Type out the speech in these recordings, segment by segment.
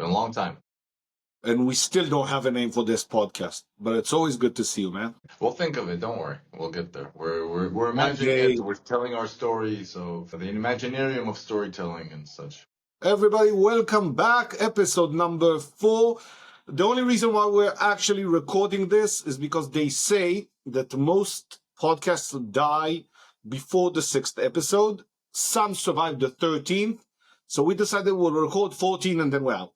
been a long time. And we still don't have a name for this podcast, but it's always good to see you, man. We'll think of it. Don't worry. We'll get there. We're imagining it. We're telling our story. So for the Imaginarium of storytelling and such. Everybody, welcome back. Episode number 4. The only reason why we're actually recording this is because they say that most podcasts die before the 6th episode. Some survive the 13th. So we decided we'll record 14 and then we're out.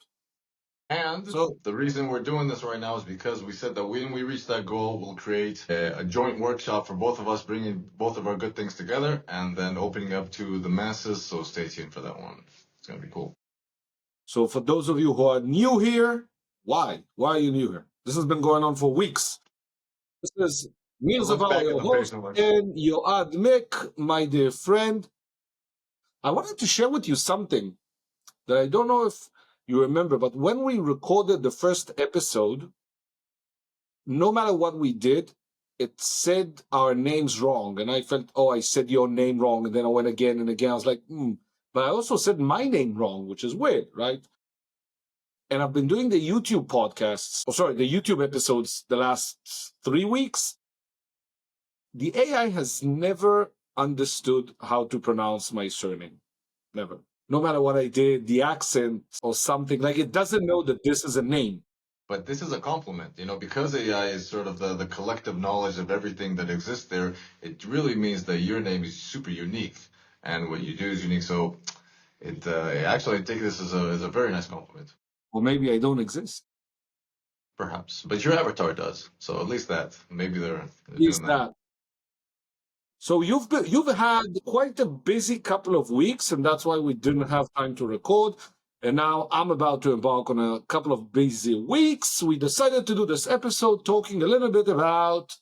And so the reason we're doing this right now is because we said that when we reach that goal, we'll create a joint workshop for both of us, bringing both of our good things together and then opening up to the masses. So stay tuned for that one. It's going to be cool. So for those of you who are new here, why? Why are you new here? This has been going on for weeks. This is me, Zavaro, your host, and Yoad, Mick, my dear friend. I wanted to share with you something that I don't know if you remember, but when we recorded the first episode, no matter what we did, it said our names wrong. And I felt, I said your name wrong. And then I went again and again. I was like, But I also said my name wrong, which is weird, right? And I've been doing the YouTube podcasts, the YouTube episodes the last 3 weeks. The AI has never understood how to pronounce my surname. Never. No matter what I did, the accent or something, like it doesn't know that this is a name. But this is a compliment, because AI is sort of the collective knowledge of everything that exists there. It really means that your name is super unique and what you do is unique. So actually, I take this as a very nice compliment. Or maybe I don't exist. Perhaps. But your avatar does. So at least that. Maybe they're doing that. So you've had quite a busy couple of weeks, and that's why we didn't have time to record. And now I'm about to embark on a couple of busy weeks. We decided to do this episode talking a little bit about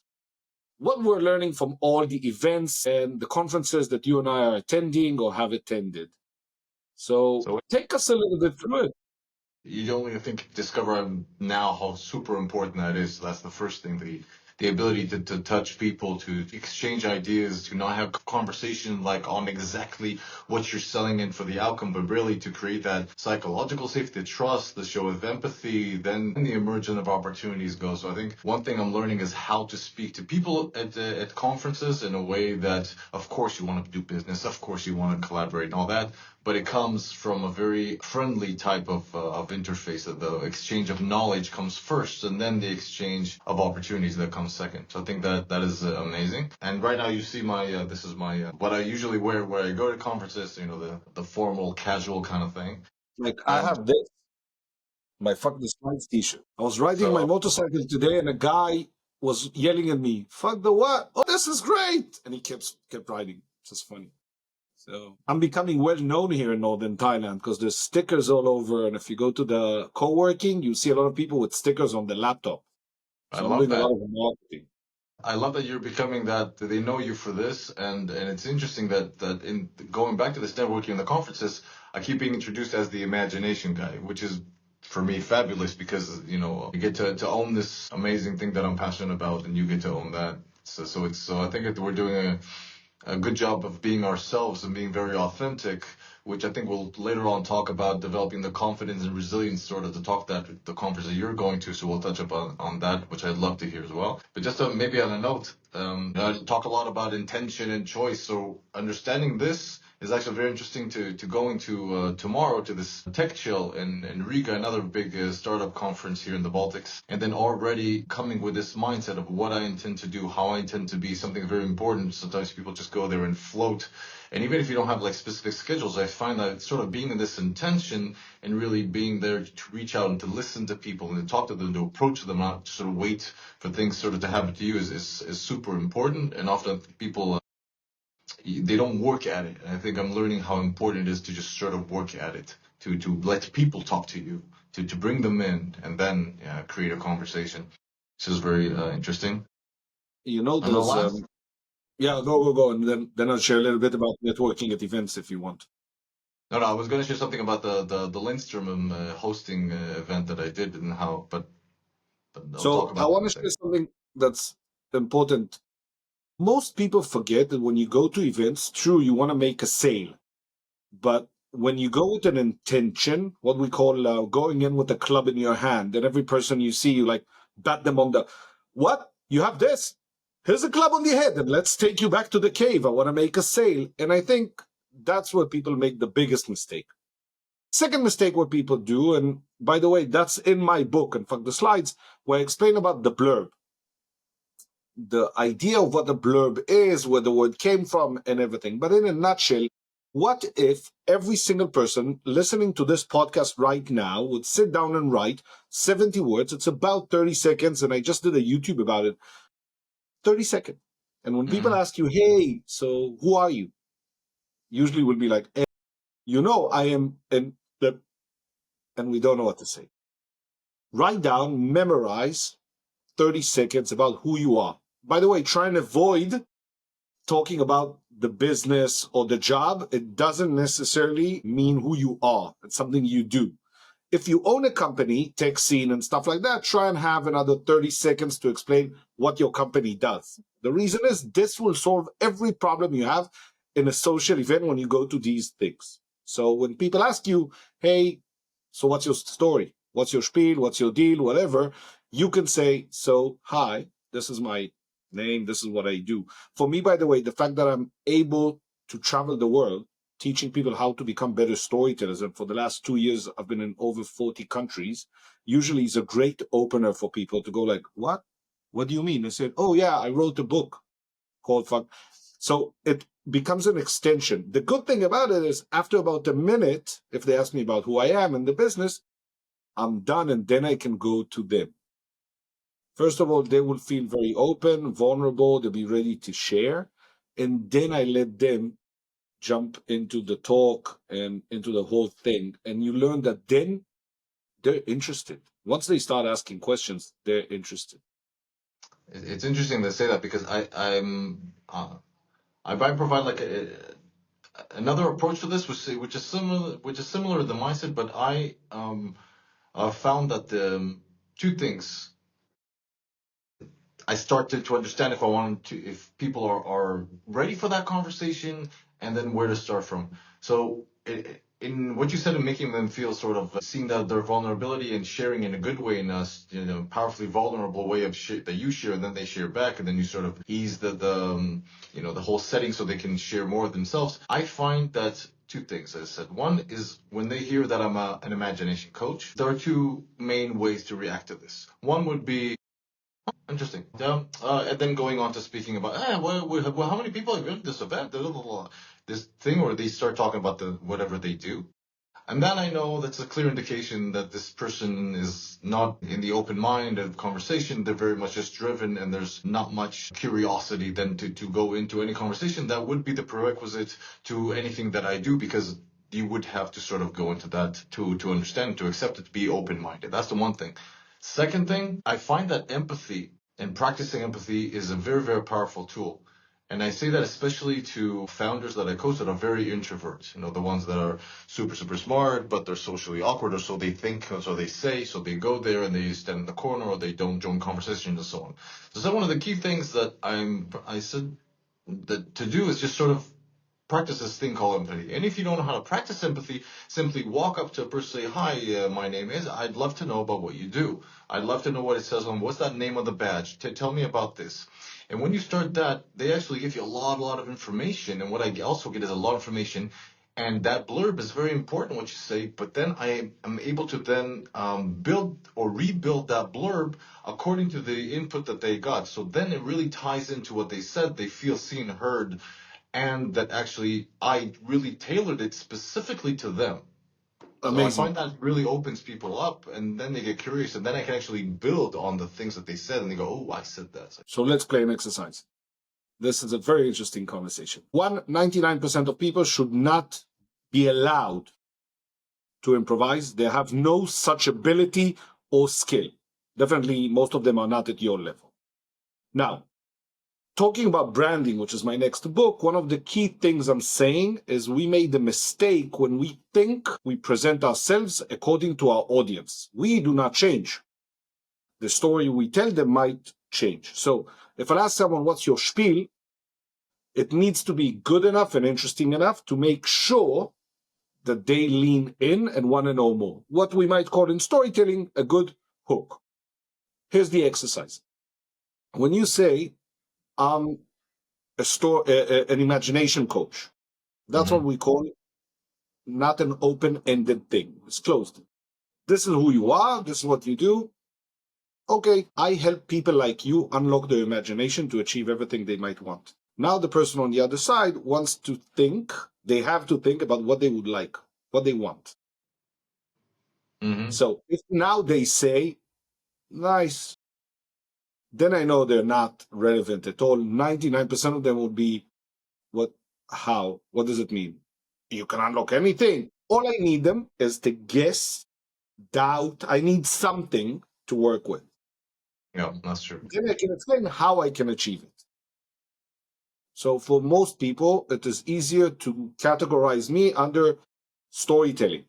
what we're learning from all the events and the conferences that you and I are attending or have attended. So take us a little bit through it. You only discover now how super important that is. That's the first thing, the ability to touch people, to exchange ideas, to not have conversation like on exactly what you're selling in for the outcome, but really to create that psychological safety, the trust, the show of empathy, then the emergence of opportunities go. So I think one thing I'm learning is how to speak to people at conferences in a way that, of course, you want to do business, of course, you want to collaborate and all that, but it comes from a very friendly type of interface. The exchange of knowledge comes first, and then the exchange of opportunities that comes second. So I think that is amazing. And right now you see this is my what I usually wear where I go to conferences. The formal, casual kind of thing. Like I have this, my fuck the slides t-shirt. I was riding my motorcycle today, and a guy was yelling at me, "Fuck the what? Oh, this is great!" And he kept riding. It's just funny. So I'm becoming well known here in northern Thailand because there's stickers all over. And if you go to the co-working, you see a lot of people with stickers on the laptop. So I'm doing a lot of marketing. I love that you're becoming that. They know you for this. And it's interesting that in going back to this networking and the conferences, I keep being introduced as the imagination guy, which is for me fabulous because, you get to own this amazing thing that I'm passionate about and you get to own that. So I think that we're doing a good job of being ourselves and being very authentic, which I think we'll later on talk about developing the confidence and resilience sort of to talk that the conference that you're going to. So we'll touch upon on that, which I'd love to hear as well. But just maybe on a note, I talk a lot about intention and choice. So understanding this is actually very interesting to go into tomorrow to this Tech Chill in Riga, another big startup conference here in the Baltics. And then already coming with this mindset of what I intend to do, how I intend to be, something very important. Sometimes people just go there and float. And even if you don't have like specific schedules, I find that sort of being in this intention and really being there to reach out and to listen to people and to talk to them, to approach them, not to sort of wait for things sort of to happen to you is super important. And often people they don't work at it. And I think I'm learning how important it is to just sort of work at it, to let people talk to you, to bring them in and then create a conversation. This is very interesting. There's go. And then I'll share a little bit about networking at events if you want. No, I was going to share something about the Lindstrom hosting event that I did and how, but I'll talk about I want to share something that's important. Most people forget that when you go to events, true, you want to make a sale, but when you go with an intention, what we call going in with a club in your hand, and every person you see, you like bat them on the, what? You have this? Here's a club on the head, and let's take you back to the cave. I want to make a sale. And I think that's where people make the biggest mistake. Second mistake what people do, and by the way, that's in my book. In fact, the slides where I explain about the blurb, the idea of what the blurb is, where the word came from, and everything. But in a nutshell, what if every single person listening to this podcast right now would sit down and write 70 words? It's about 30 seconds, and I just did a YouTube about it. 30 seconds. And when people ask you, hey, so who are you? Usually we'll be like, hey, I am, and we don't know what to say. Write down, memorize 30 seconds about who you are. By the way, try and avoid talking about the business or the job. It doesn't necessarily mean who you are. It's something you do. If you own a company, tech scene and stuff like that, try and have another 30 seconds to explain what your company does. The reason is this will solve every problem you have in a social event when you go to these things. So when people ask you, hey, so what's your story? What's your spiel? What's your deal? Whatever, you can say, so, hi, this is my name. This is what I do. For me, by the way, the fact that I'm able to travel the world, teaching people how to become better storytellers, and for the last 2 years, I've been in over 40 countries, usually is a great opener for people to go like, what? What do you mean? I said, oh yeah, I wrote a book called Fuck. So it becomes an extension. The good thing about it is after about a minute, if they ask me about who I am in the business, I'm done, and then I can go to them. First of all, they will feel very open, vulnerable, they'll be ready to share. And then I let them jump into the talk and into the whole thing. And you learn that then they're interested. Once they start asking questions, they're interested. It's interesting to say that because I might provide like another approach to this, which is similar to the mindset, but I found that the two things I started to understand if people are ready for that conversation, and then where to start from. So in what you said, in making them feel sort of seeing that their vulnerability and sharing in a good way, in a powerfully vulnerable way that you share, and then they share back, and then you sort of ease the whole setting so they can share more of themselves. I find that two things, as I said. One is when they hear that I'm an imagination coach, there are two main ways to react to this. One would be, interesting. Yeah. And then going on to speaking about, how many people have been to this event? Blah, blah, blah, this thing, or they start talking about whatever they do. And then I know that's a clear indication that this person is not in the open mind of conversation. They're very much just driven, and there's not much curiosity then to go into any conversation. That would be the prerequisite to anything that I do, because you would have to sort of go into that to understand, to accept it, to be open-minded. That's the one thing. Second thing, I find that empathy and practicing empathy is a very, very powerful tool. And I say that especially to founders that I coach that are very introverts, the ones that are super, super smart, but they're socially awkward, or so they think, or so they say, so they go there and they stand in the corner, or they don't join conversations and so on. So one of the key things that I said that to do is just sort of practice this thing called empathy. And if you don't know how to practice empathy, simply walk up to a person, say, hi, my name is, I'd love to know about what you do. I'd love to know what it says on, what's that name of the badge? Tell me about this. And when you start that, they actually give you a lot of information. And what I also get is a lot of information. And that blurb is very important, what you say, but then I am able to then build or rebuild that blurb according to the input that they got. So then it really ties into what they said. They feel seen, heard, and that actually I really tailored it specifically to them. Amazing. So I find that really opens people up, and then they get curious, and then I can actually build on the things that they said, and they go, oh, I said that. So let's play an exercise. This is a very interesting conversation. 99% of people should not be allowed to improvise. They have no such ability or skill. Definitely, most of them are not at your level. Now, talking about branding, which is my next book, one of the key things I'm saying is we made the mistake when we think we present ourselves according to our audience. We do not change. The story we tell them might change. So if I ask someone, what's your spiel? It needs to be good enough and interesting enough to make sure that they lean in and want to know more. What we might call in storytelling a good hook. Here's the exercise. When you say, I'm an imagination coach, that's what we call it, not an open-ended thing. It's closed. This is who you are. This is what you do. Okay, I help people like you unlock their imagination to achieve everything they might want. Now the person on the other side wants to think, they have to think about what they would like, what they want. So if now they say, nice, then I know they're not relevant at all. 99% of them would be, what, how, what does it mean? You can unlock anything. All I need them is to guess, doubt. I need something to work with. Yeah, that's true. Then I can explain how I can achieve it. So for most people, it is easier to categorize me under storytelling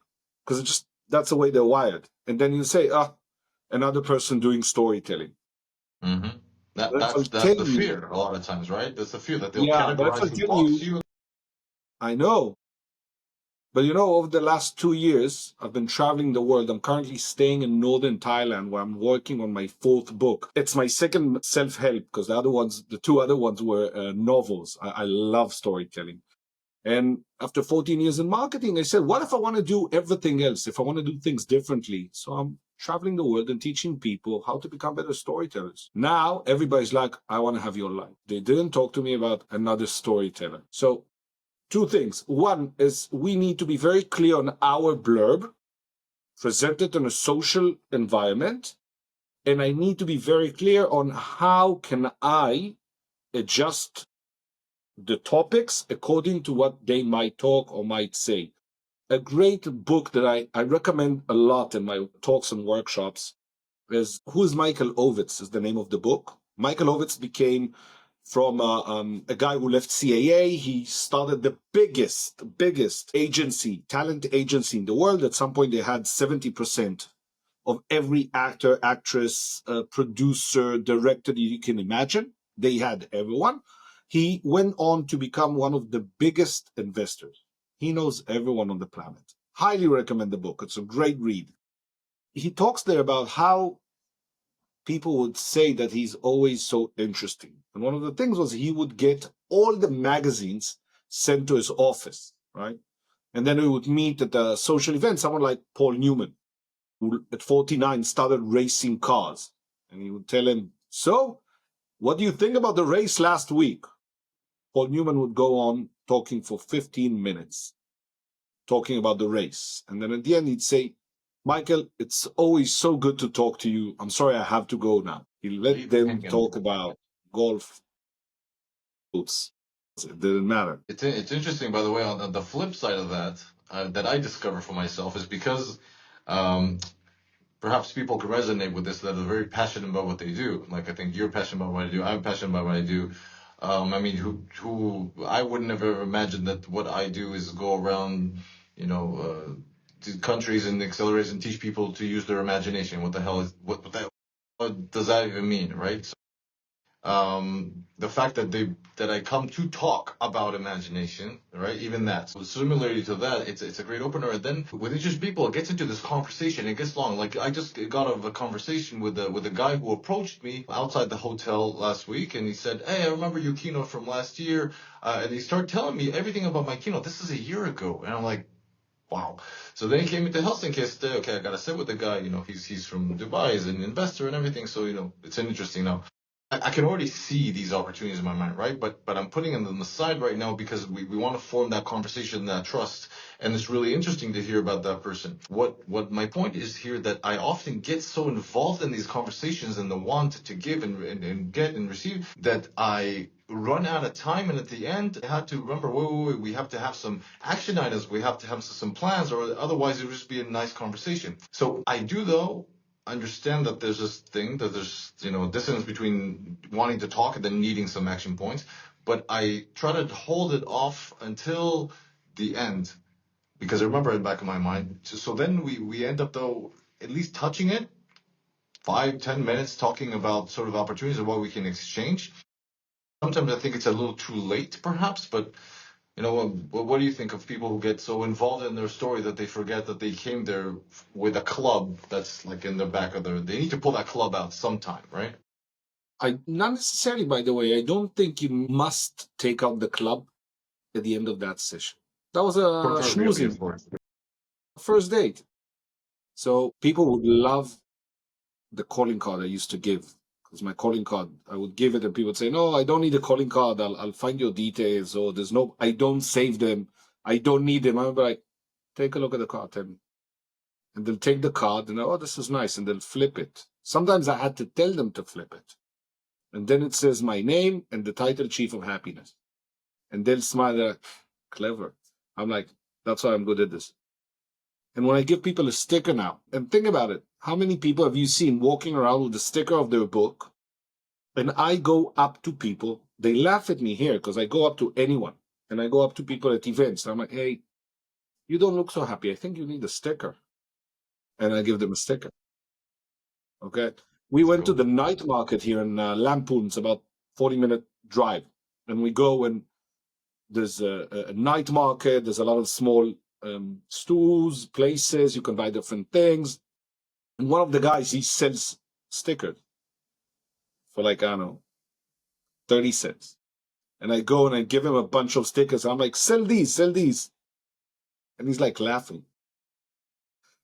because it's just that's the way they're wired. And then you say, another person doing storytelling. That's the fear a lot of times, right? That's the fear that they'll categorize who talks to you. I know. But over the last 2 years, I've been traveling the world. I'm currently staying in northern Thailand where I'm working on my 4th book. It's my second self-help because the 2 other ones were novels. I love storytelling. And after 14 years in marketing, I said, what if I want to do everything else? If I want to do things differently? So I'm traveling the world and teaching people how to become better storytellers. Now everybody's like, I want to have your life. They didn't talk to me about another storyteller. So 2 things. One is we need to be very clear on our blurb, presented in a social environment. And I need to be very clear on how can I adjust the topics according to what they might talk or might say. A great book that I recommend a lot in my talks and workshops is Who's Michael Ovitz is the name of the book. Michael Ovitz became from a guy who left CAA. He started the biggest agency, talent agency in the world. At some point, they had 70% of every actor, actress, producer, director that you can imagine. They had everyone. He went on to become one of the biggest investors. He knows everyone on the planet. Highly recommend the book. It's a great read. He talks there about how people would say that he's always so interesting. And one of the things was he would get all the magazines sent to his office, right? And then we would meet at a social event, someone like Paul Newman, who at 49 started racing cars. And he would tell him, so what do you think about the race last week? Paul Newman would go on talking for 15 minutes, talking about the race. And then at the end, he'd say, Michael, it's always so good to talk to you. I'm sorry I have to go now. He let them talk about golf. It didn't matter. It's interesting, by the way, on the flip side of that, that I discover for myself is because perhaps people can resonate with this that are very passionate about what they do. Like I think you're passionate about what I do. I'm passionate about what I do. I mean, who I wouldn't have ever imagined that what I do is go around, to countries and accelerate and teach people to use their imagination. What the hell is what does that even mean, right? So, the fact that I come to talk about imagination, right? Even that. So similarly to that, it's a great opener. And then with interesting people, it gets into this conversation. It gets long. Like I just got out of a conversation with a guy who approached me outside the hotel last week, and he said, "Hey, I remember your keynote from last year," and he started telling me everything about my keynote. This is a year ago, and I'm like, wow. So then he came into Helsinki. I said, okay, I gotta sit with the guy. He's from Dubai, he's an investor and everything. So it's interesting now. I can already see these opportunities in my mind, right? But I'm putting them on the side right now because we want to form that conversation, that trust, and it's really interesting to hear about that person. What my point is here that I often get so involved in these conversations and the want to give and get and receive that I run out of time, and at the end I had to remember, wait, we have to have some action items, we have to have some plans, or otherwise it would just be a nice conversation. So I do though understand that there's this thing that there's dissonance between wanting to talk and then needing some action points, but I try to hold it off until the end because I remember it in the back of my mind. So then we end up though at least touching it 5-10 minutes talking about sort of opportunities and what we can exchange. Sometimes I think it's a little too late perhaps, but What do you think of people who get so involved in their story that they forget that they came there with a club that's like in the back of they need to pull that club out sometime, right? Not necessarily, by the way. I don't think you must take out the club at the end of that session. That was a schmoozing first date. So people would love the calling card I used to give. Because my calling card, I would give it and people would say, no, I don't need a calling card. I'll find your details. Or I don't save them. I don't need them. I'm like, take a look at the card. And they'll take the card and, oh, this is nice. And they'll flip it. Sometimes I had to tell them to flip it. And then it says my name and the title, Chief of Happiness. And they'll smile. They're like, clever. I'm like, that's why I'm good at this. And when I give people a sticker now, and think about it, how many people have you seen walking around with a sticker of their book? And I go up to people, they laugh at me here because I go up to anyone and I go up to people at events. I'm like, hey, you don't look so happy. I think you need a sticker. And I give them a sticker. Okay. We went to the night market here in Lampoon. It's about 40-minute drive. And we go and there's a night market. There's a lot of small stools, places. You can buy different things. And one of the guys, he sells stickers for like, I don't know, 30 cents. And I go and I give him a bunch of stickers. I'm like, sell these. And he's like laughing.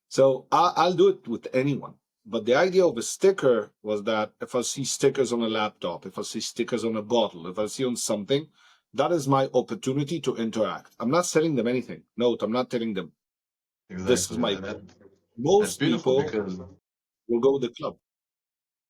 So I'll do it with anyone. But the idea of a sticker was that if I see stickers on a laptop, if I see stickers on a bottle, if I see on something, that is my opportunity to interact. I'm not selling them anything. Note, I'm not telling them. Exactly. This is my. Most people will go with the club.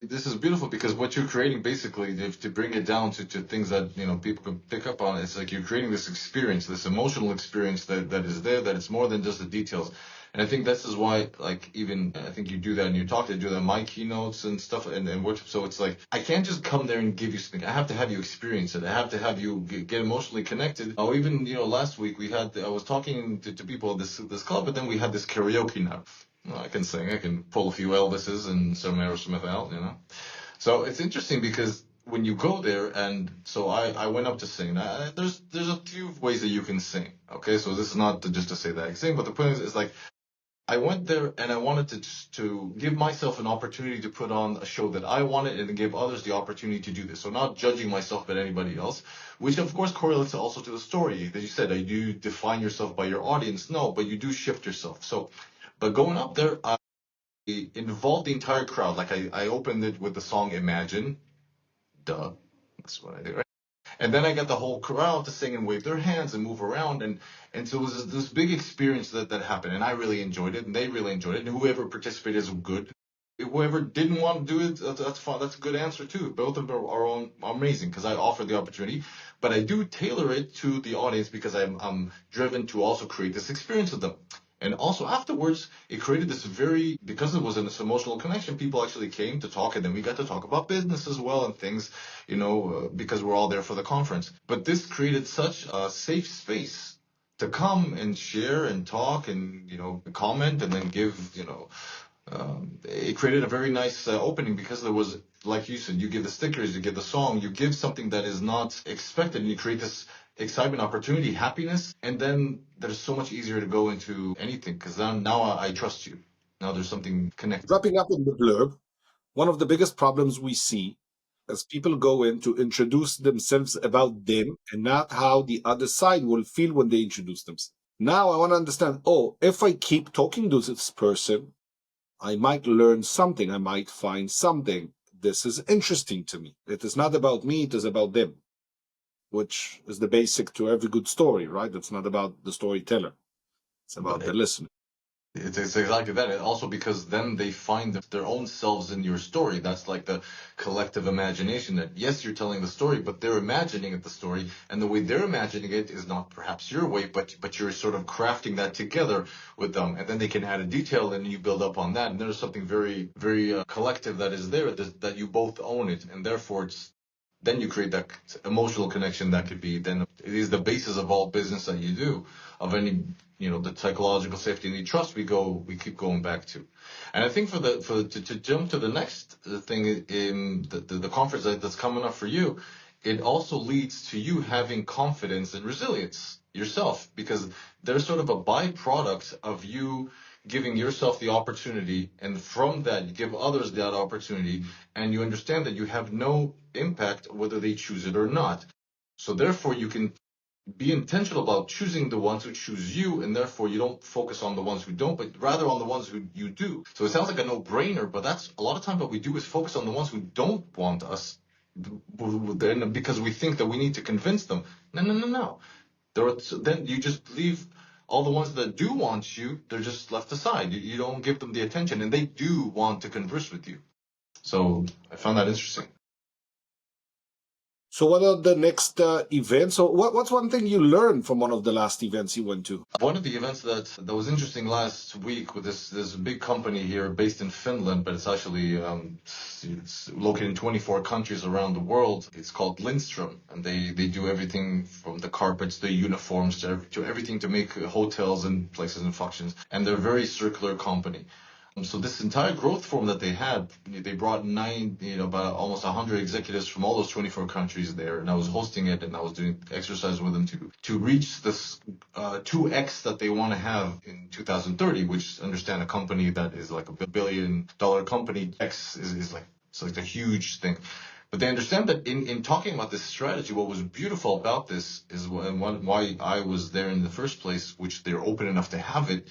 This is beautiful because what you're creating basically, if to bring it down to things that people can pick up on, it's like you're creating this experience, this emotional experience that is there, that it's more than just the details. And I think this is why, like, even I think you do that in your talk, they do that in my keynotes and stuff and workshops. So it's like I can't just come there and give you something. I have to have you experience it. I have to have you get emotionally connected. Oh, even last week I was talking to people at this club, but then we had this karaoke night. Well, I can sing. I can pull a few Elvises and some Aerosmith out, So it's interesting because when you go there, and so I went up to sing. There's a few ways that you can sing. Okay, so this is not just to say that I sing, but the point is like I went there and I wanted to give myself an opportunity to put on a show that I wanted and give others the opportunity to do this. So not judging myself but anybody else, which of course correlates also to the story that you said. Do you define yourself by your audience? No, but you do shift yourself. So. But going up there, I involved the entire crowd. Like I opened it with the song Imagine. Duh. That's what I do, right? And then I got the whole crowd to sing and wave their hands and move around. And so it was this big experience that happened. And I really enjoyed it. And they really enjoyed it. And whoever participated is good. Whoever didn't want to do it, that's fine. That's a good answer too. Both of them are amazing because I offered the opportunity. But I do tailor it to the audience because I'm driven to also create this experience with them. And also afterwards, it created because it was this emotional connection, people actually came to talk, and then we got to talk about business as well and things, because we're all there for the conference. But this created such a safe space to come and share and talk and, comment and then give, it created a very nice opening because there was, like you said, you give the stickers, you give the song, you give something that is not expected, and you create this excitement, opportunity, happiness, and then there's so much easier to go into anything because now I trust you. Now there's something connected. Wrapping up in the blurb, one of the biggest problems we see as people go in to introduce themselves about them and not how the other side will feel when they introduce themselves. Now I want to understand, if I keep talking to this person, I might learn something. I might find something. This is interesting to me. It is not about me. It is about them, which is the basic to every good story, right? It's not about the storyteller. It's about the listener. It's exactly that. And also because then they find their own selves in your story. That's like the collective imagination that, yes, you're telling the story, but they're imagining it, the story. And the way they're imagining it is not perhaps your way, but you're sort of crafting that together with them. And then they can add a detail and you build up on that. And there's something very, very collective that is there that you both own it. And therefore then you create that emotional connection that could be, then it is the basis of all business that you do, of any, the psychological safety and the trust we keep going back to. And I think to jump to the next thing in the conference that's coming up for you it also leads to you having confidence and resilience yourself, because they're sort of a byproduct of you giving yourself the opportunity, and from that you give others that opportunity, and you understand that you have no impact whether they choose it or not. So therefore you can be intentional about choosing the ones who choose you, and therefore you don't focus on the ones who don't, but rather on the ones who you do. So it sounds like a no-brainer, but that's a lot of times what we do is focus on the ones who don't want us, because we think that we need to convince them. No. Then you just leave all the ones that do want you, they're just left aside. You don't give them the attention, and they do want to converse with you. So I found that interesting. So what are the next events? So what's one thing you learned from one of the last events you went to? One of the events that was interesting last week with this big company here based in Finland, but it's actually it's located in 24 countries around the world. It's called Lindstrom, and they do everything from the carpets, the uniforms, to everything to make hotels and places and functions. And they're a very circular company. So this entire growth forum that they had, they brought about almost 100 executives from all those 24 countries there, and I was hosting it, and I was doing exercise with them to reach this 2x that they want to have in 2030, which, understand, a company that is like $1 billion company, X is like, it's like a huge thing. But they understand that in talking about this strategy, what was beautiful about this is why I was there in the first place, which they're open enough to have it,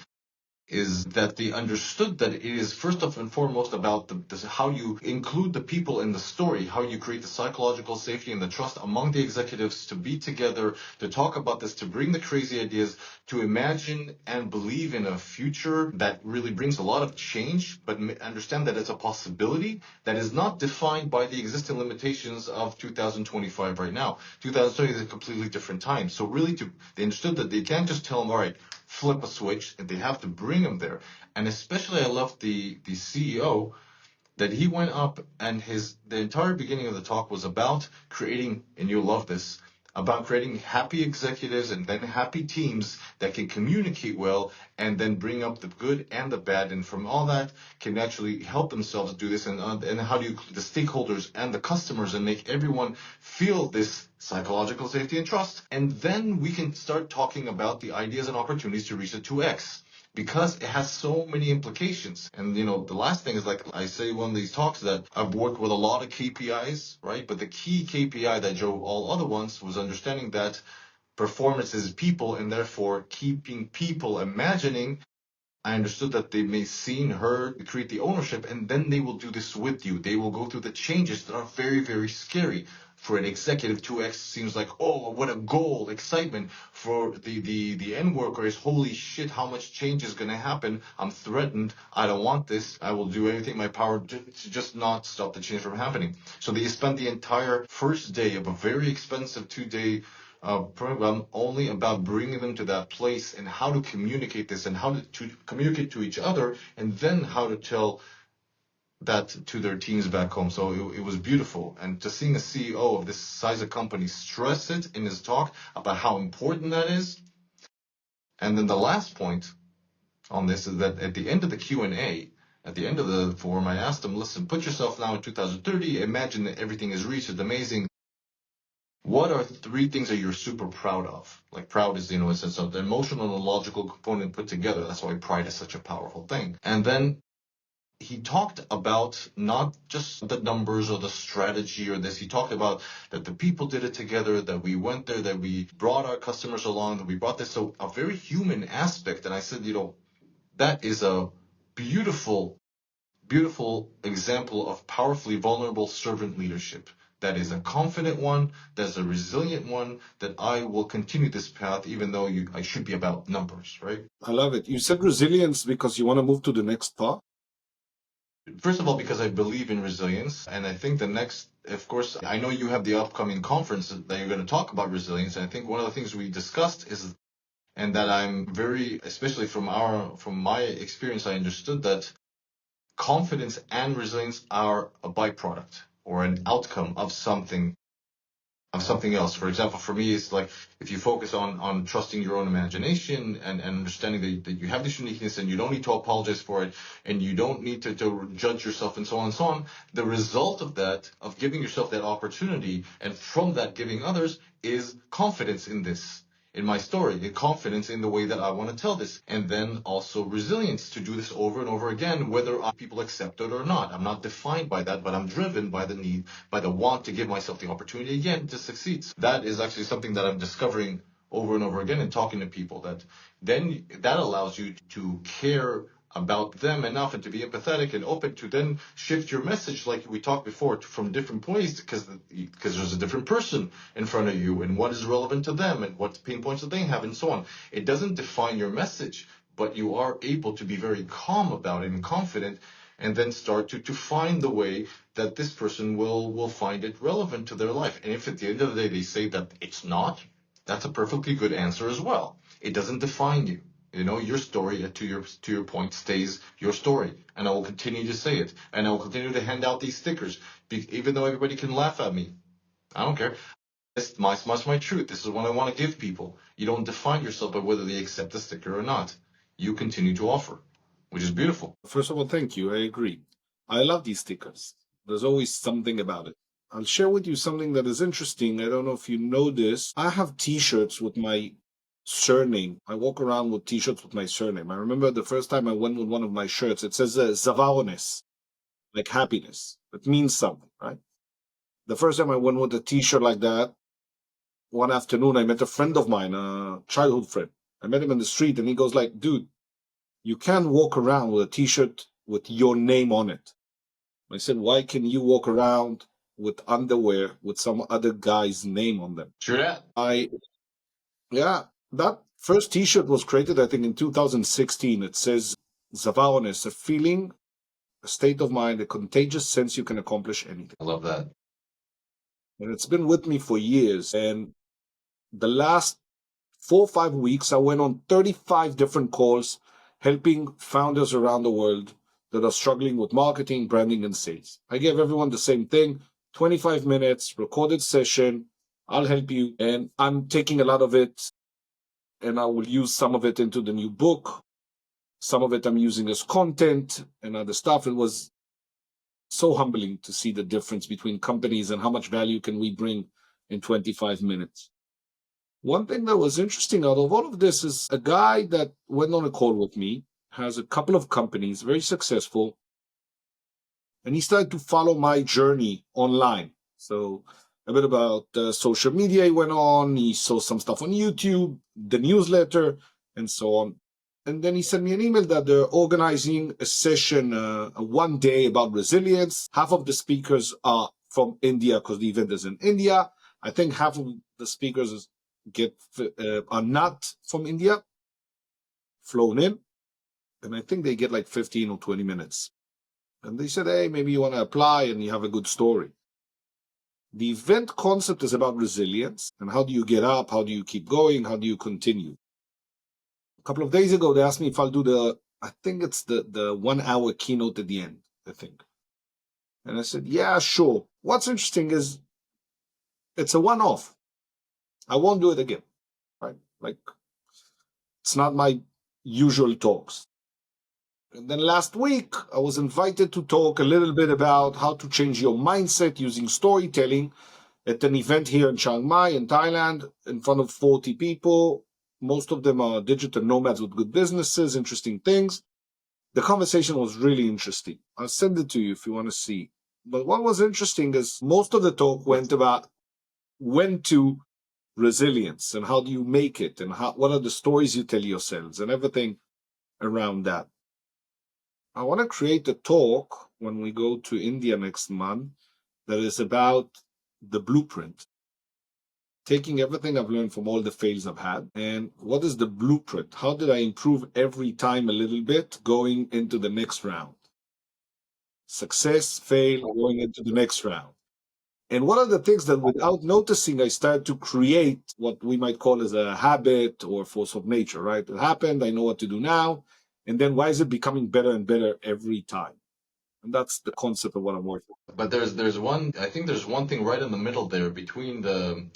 is that they understood that it is first and foremost about how you include the people in the story, how you create the psychological safety and the trust among the executives to be together, to talk about this, to bring the crazy ideas, to imagine and believe in a future that really brings a lot of change, but understand that it's a possibility that is not defined by the existing limitations of 2025 right now. 2030 is a completely different time. So really they understood that they can't just tell them, all right, flip a switch, and they have to bring them there. And especially I love the CEO, that he went up, and the entire beginning of the talk was about creating, and you'll love this, about creating happy executives and then happy teams that can communicate well and then bring up the good and the bad, and from all that can actually help themselves do this, and how do you include the stakeholders and the customers and make everyone feel this psychological safety and trust. And then we can start talking about the ideas and opportunities to reach the 2x, because it has so many implications. And the last thing is, like I say one of these talks, that I've worked with a lot of KPIs, right? But the key KPI that drove all other ones was understanding that performance is people, and therefore keeping people imagining. I understood that they may see and heard, create the ownership, and then they will do this with you. They will go through the changes that are very, very scary. For an executive, 2x seems like, oh, what a goal, excitement. For the end worker is, holy shit, how much change is going to happen. I'm threatened. I don't want this. I will do anything in my power to just not stop the change from happening. So they spent the entire first day of a very expensive 2-day program only about bringing them to that place, and how to communicate this, and how to communicate to each other, and then how to tell that to their teams back home. So it was beautiful. And just seeing a CEO of this size of company stress it in his talk about how important that is. And then the last point on this is that at the end of the Q&A, at the end of the forum, I asked them, listen, put yourself now in 2030, imagine that everything is reached, it's amazing. What are 3 things that you're super proud of? Like, proud is, in a sense of the emotional and logical component put together. That's why pride is such a powerful thing. And then he talked about not just the numbers or the strategy or this. He talked about that the people did it together, that we went there, that we brought our customers along, that we brought this. So a very human aspect. And I said, that is a beautiful, beautiful example of powerfully vulnerable servant leadership. That is a confident one, that's a resilient one, that I will continue this path, even though I should be about numbers, right? I love it. You said resilience because you want to move to the next part? First of all, because I believe in resilience. And I think the next, of course, I know you have the upcoming conference that you're going to talk about resilience. And I think one of the things we discussed is, and that I'm very, especially from my experience, I understood that confidence and resilience are a byproduct or an outcome of something of something else. For example, for me, it's like if you focus on trusting your own imagination and understanding that you have this uniqueness and you don't need to apologize for it and you don't need to judge yourself and so on and so on, the result of that, of giving yourself that opportunity and from that giving others, is confidence in this, in my story, the confidence in the way that I want to tell this, and then also resilience to do this over and over again, whether people accept it or not. I'm not defined by that, but I'm driven by the need, by the want to give myself the opportunity again to succeed. That is actually something that I'm discovering over and over again and talking to people, that then that allows you to care about them enough and to be empathetic and open to then shift your message, like we talked before, from different points, because there's a different person in front of you and what is relevant to them and what pain points that they have and so on. It doesn't define your message, but you are able to be very calm about it and confident, and then start to find the way that this person will find it relevant to their life. And if at the end of the day they say that it's not, that's a perfectly good answer as well. It doesn't define you. You know, your story, to your point, stays your story, and I will continue to say it, and I will continue to hand out these stickers, even though everybody can laugh at me. I don't care. It's my truth. This is what I want to give people. You don't define yourself by whether they accept the sticker or not. You continue to offer, which is beautiful. First of all, thank you. I agree. I love these stickers. There's always something about it. I'll share with you something that is interesting. I don't know if you know this. I have T-shirts with my surname. I walk around with T-shirts with my surname. I remember the first time I went with one of my shirts, it says Zavaro, like happiness. It means something, right? The first time I went with a T-shirt like that, one afternoon I met a friend of mine, a childhood friend. I met him in the street and he goes like, dude, you can't walk around with a T-shirt with your name on it. I said, why can you walk around with underwear with some other guy's name on them? True that. Yeah, that first T-shirt was created, I think, in 2016. It says, Zavaroness, a feeling, a state of mind, a contagious sense you can accomplish anything. I love that. And it's been with me for years. And the last 4 or 5 weeks, I went on 35 different calls helping founders around the world that are struggling with marketing, branding, and sales. I gave everyone the same thing, 25 minutes, recorded session. I'll help you. And I'm taking a lot of it, and I will use some of it into the new book. Some of it I'm using as content and other stuff. It was so humbling to see the difference between companies and how much value can we bring in 25 minutes. One thing that was interesting out of all of this is a guy that went on a call with me, has a couple of companies, very successful, and he started to follow my journey online. So a bit about social media he went on, he saw some stuff on YouTube, the newsletter, and so on. And then he sent me an email that they're organizing a session, one day about resilience. Half of the speakers are from India because the event is in India. I think half of the speakers are not from India, flown in, and I think they get like 15 or 20 minutes. And they said, hey, maybe you want to apply and you have a good story. The event concept is about resilience and how do you get up, how do you keep going, how do you continue. A couple of days ago, they asked me if I'll do I think it's the 1 hour keynote at the end, I think. And I said, yeah, sure. What's interesting is it's a one-off. I won't do it again, right? Like, it's not my usual talks. And then last week, I was invited to talk a little bit about how to change your mindset using storytelling at an event here in Chiang Mai in Thailand in front of 40 people. Most of them are digital nomads with good businesses, interesting things. The conversation was really interesting. I'll send it to you if you want to see. But what was interesting is most of the talk went to resilience and how do you make it and what are the stories you tell yourselves and everything around that. I want to create a talk when we go to India next month that is about the blueprint, taking everything I've learned from all the fails I've had and what is the blueprint? How did I improve every time a little bit going into the next round? Success, fail, going into the next round. And one of the things that without noticing, I started to create what we might call as a habit or force of nature, right? It happened, I know what to do now. And then why is it becoming better and better every time? And that's the concept of what I'm working on. But I think there's one thing right in the middle there between the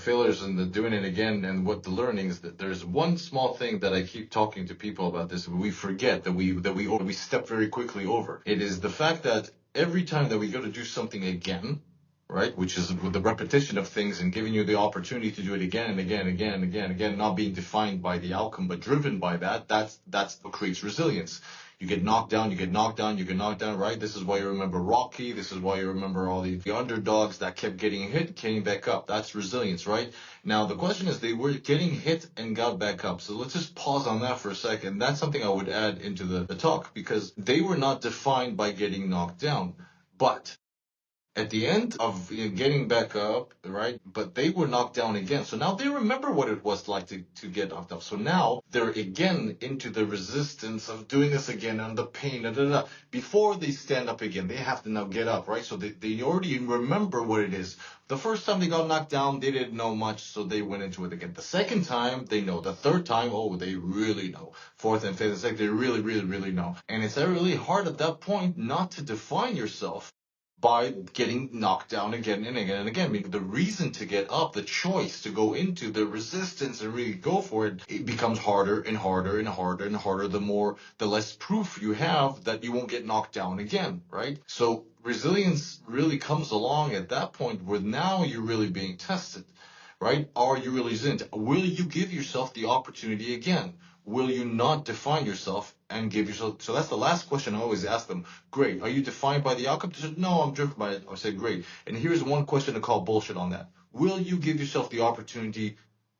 failures and the doing it again and what the learning is, that there's one small thing that I keep talking to people about this, we forget that we step very quickly over. It is the fact that every time that we go to do something again, right, which is the repetition of things and giving you the opportunity to do it again and again and again and again and again, not being defined by the outcome but driven by that's what creates resilience. You get knocked down, you get knocked down, you get knocked down, right? This is why you remember Rocky. This is why you remember all the underdogs that kept getting hit, came back up. That's resilience, right? Now, the question is, they were getting hit and got back up. So let's just pause on that for a second. That's something I would add into the talk, because they were not defined by getting knocked down. But at the end of getting back up, right? But they were knocked down again. So now they remember what it was like to get knocked up. So now they're again into the resistance of doing this again and the pain. Before they stand up again, they have to now get up, right? So they already remember what it is. The first time they got knocked down, they didn't know much, so they went into it again. The second time, they know. The third time, oh, they really know. Fourth and fifth and sixth, they really, really, really know. And it's really hard at that point not to define yourself by getting knocked down again and again and again. I mean, the reason to get up, the choice to go into the resistance and really go for it, it becomes harder and harder and harder and harder the less proof you have that you won't get knocked down again, right? So resilience really comes along at that point where now you're really being tested, right? Are you really resilient? Will you give yourself the opportunity again? Will you not define yourself and give yourself? So that's the last question I always ask them. Great. Are you defined by the outcome? They said, no, I'm driven by it. I said, great. And here's one question to call bullshit on that. Will you give yourself the opportunity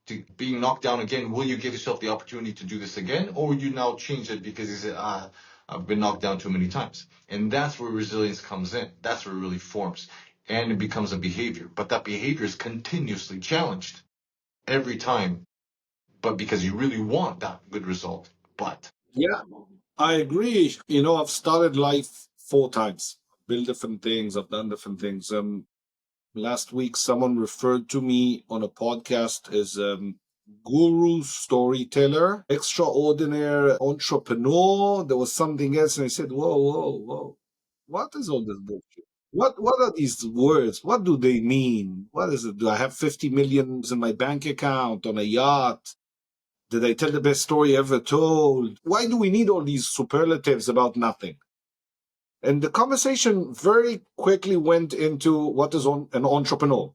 to being knocked down again? Will you give yourself the opportunity to do this again? Or will you now change it because you said, I've been knocked down too many times? And that's where resilience comes in. That's where it really forms. And it becomes a behavior. But that behavior is continuously challenged every time, but because you really want that good result. But yeah, I agree. I've started life 4 times, built different things, I've done different things. Last week, someone referred to me on a podcast as guru, storyteller, extraordinary entrepreneur. There was something else, and I said, "Whoa, whoa, whoa! What is all this bullshit? What are these words? What do they mean? What is it? Do I have 50 million in my bank account, on a yacht? Did I tell the best story ever told? Why do we need all these superlatives about nothing?" And the conversation very quickly went into what is an entrepreneur?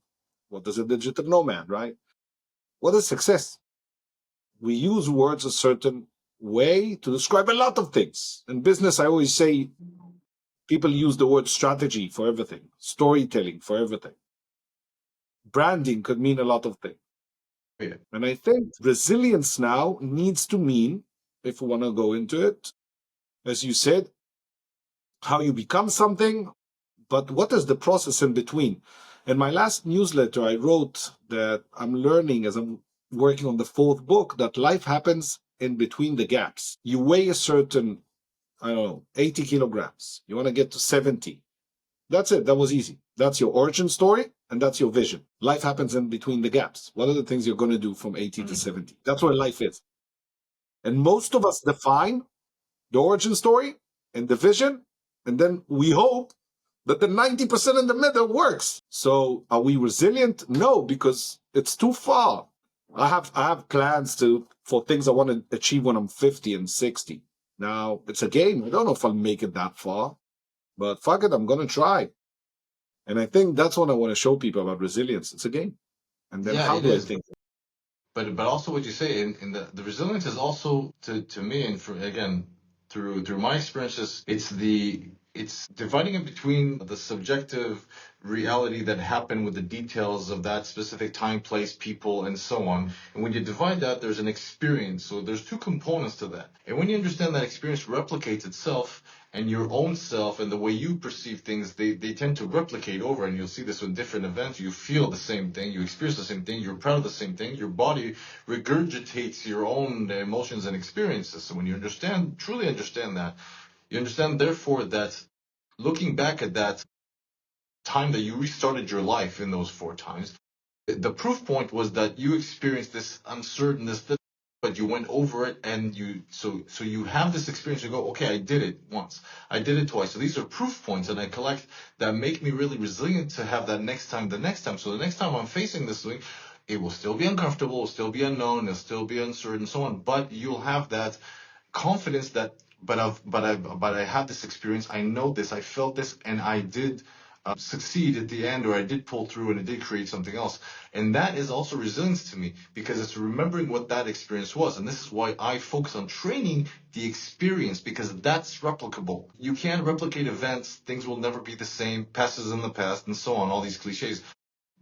What is a digital nomad, right? What is success? We use words a certain way to describe a lot of things. In business, I always say people use the word strategy for everything, storytelling for everything. Branding could mean a lot of things. yeah. And I think resilience now needs to mean, if we want to go into it, as you said, how you become something, but what is the process in between? In my last newsletter, I wrote that I'm learning as I'm working on the 4th book that life happens in between the gaps. You weigh a certain, 80 kilograms. You want to get to 70. That's it. That was easy. That's your origin story, and that's your vision. Life happens in between the gaps. What are the things you're going to do from 80 to 70? That's where life is. And most of us define the origin story and the vision, and then we hope that the 90% in the middle works. So are we resilient? No, because it's too far. I have plans for things I want to achieve when I'm 50 and 60. Now, it's a game. I don't know if I'll make it that far, but fuck it, I'm going to try. And I think that's what I want to show people about resilience. It's a game. And then how do I think? But also what you say in the resilience is also to me, and again through my experiences, it's dividing it between the subjective reality that happened with the details of that specific time, place, people, and so on. And when you divide that, there's an experience. So there's 2 components to that. And when you understand that experience replicates itself, and your own self and the way you perceive things, they tend to replicate over. And you'll see this with different events. You feel the same thing, you experience the same thing, you're proud of the same thing, your body regurgitates your own emotions and experiences. So when you truly understand that, you understand therefore that looking back at that time that you restarted your life in those 4 times, the proof point was that you experienced this uncertainness, but but you went over it, and so you have this experience. You go, okay, I did it once, I did it twice. So these are proof points, and I collect that make me really resilient to have that next time, the next time. So the next time I'm facing this thing, it will still be uncomfortable, it will still be unknown, it'll still be uncertain, so on. But you'll have that confidence that, but I had this experience, I know this, I felt this, and I did succeed at the end, or I did pull through and it did create something else. And that is also resilience to me, because it's remembering what that experience was. And this is why I focus on training the experience, because that's replicable. You can't replicate events, things will never be the same, past is in the past, and so on, all these cliches.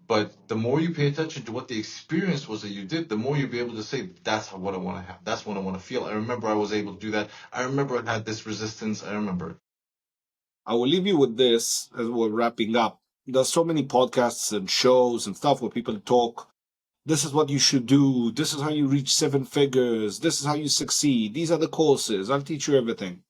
But the more you pay attention to what the experience was that you did, the more you'll be able to say, that's what I want to have. That's what I want to feel. I remember I was able to do that. I remember I had this resistance. I remember it. I will leave you with this as we're wrapping up. There's so many podcasts and shows and stuff where people talk. This is what you should do. This is how you reach 7 figures. This is how you succeed. These are the courses. I'll teach you everything.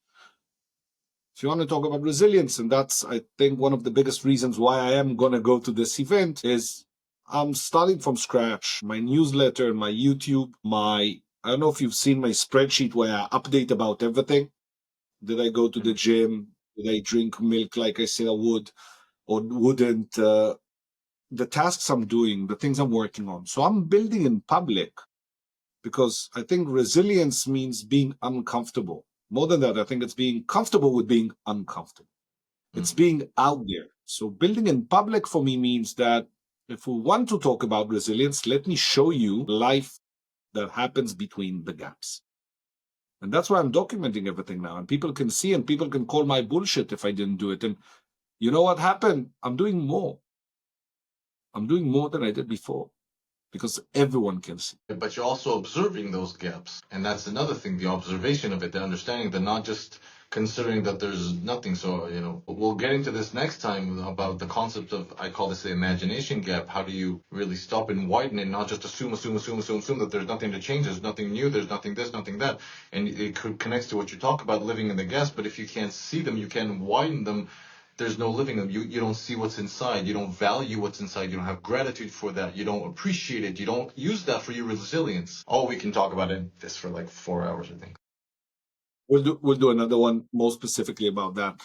If you want to talk about resilience, and that's, I think, one of the biggest reasons why I am going to go to this event, is I'm starting from scratch. My newsletter, my YouTube, I don't know if you've seen my spreadsheet where I update about everything. Did I go to the gym? Did I drink milk like I said I would or wouldn't? The tasks I'm doing, the things I'm working on. So I'm building in public, because I think resilience means being uncomfortable. More than that, I think it's being comfortable with being uncomfortable. It's being out there. So building in public for me means that if we want to talk about resilience, let me show you life that happens between the gaps. And that's why I'm documenting everything now. And people can see, and people can call my bullshit if I didn't do it. And you know what happened? I'm doing more. I'm doing more than I did before, because everyone can see. But you're also observing those gaps. And that's another thing, the observation of it, the understanding, the not just considering that there's nothing. So, we'll get into this next time about the concept of, I call this the imagination gap. How do you really stop and widen it, not just assume that there's nothing to change, there's nothing new, there's nothing this, nothing that. And it connects to what you talk about, living in the gaps. But if you can't see them, you can't widen them, there's no living them. You don't see what's inside. You don't value what's inside. You don't have gratitude for that. You don't appreciate it. You don't use that for your resilience. Oh, we can talk about this for like 4 hours, I think. We'll do another one more specifically about that.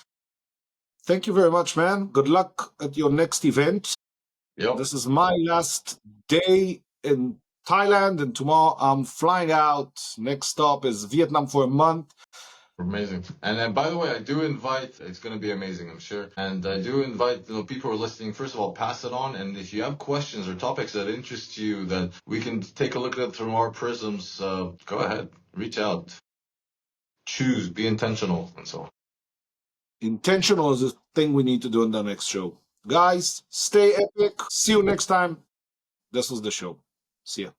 Thank you very much, man. Good luck at your next event. Yep. This is my last day in Thailand, and tomorrow I'm flying out. Next stop is Vietnam for a month. Amazing. And then, by the way, I do invite, it's going to be amazing, I'm sure. And I do invite people who are listening, first of all, pass it on. And if you have questions or topics that interest you, that we can take a look at it through our prisms, go ahead, reach out, choose, be intentional, and so on. Intentional is the thing we need to do in the next show. Guys, stay epic. See you next time. This was the show. See ya.